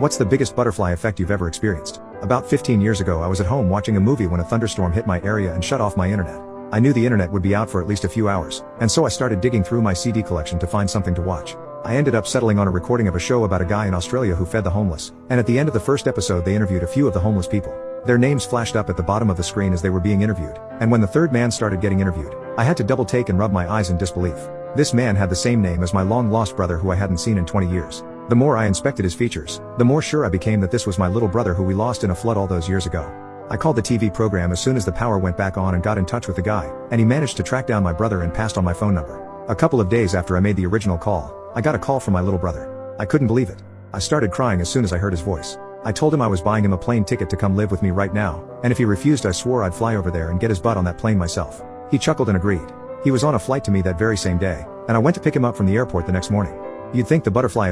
What's the biggest butterfly effect you've ever experienced? About 15 years ago I was at home watching a movie when a thunderstorm hit my area and shut off my internet. I knew the internet would be out for at least a few hours, and so I started digging through my CD collection to find something to watch. I ended up settling on a recording of a show about a guy in Australia who fed the homeless, and at the end of the first episode they interviewed a few of the homeless people. Their names flashed up at the bottom of the screen as they were being interviewed, and when the third man started getting interviewed, I had to double take and rub my eyes in disbelief. This man had the same name as my long-lost brother who I hadn't seen in 20 years. The more I inspected his features, the more sure I became that this was my little brother who we lost in a flood all those years ago. I called the TV program as soon as the power went back on and got in touch with the guy, and he managed to track down my brother and passed on my phone number. A couple of days after I made the original call, I got a call from my little brother. I couldn't believe it. I started crying as soon as I heard his voice. I told him I was buying him a plane ticket to come live with me right now, and if he refused I swore I'd fly over there and get his butt on that plane myself. He chuckled and agreed. He was on a flight to me that very same day, and I went to pick him up from the airport the next morning. You'd think the butterfly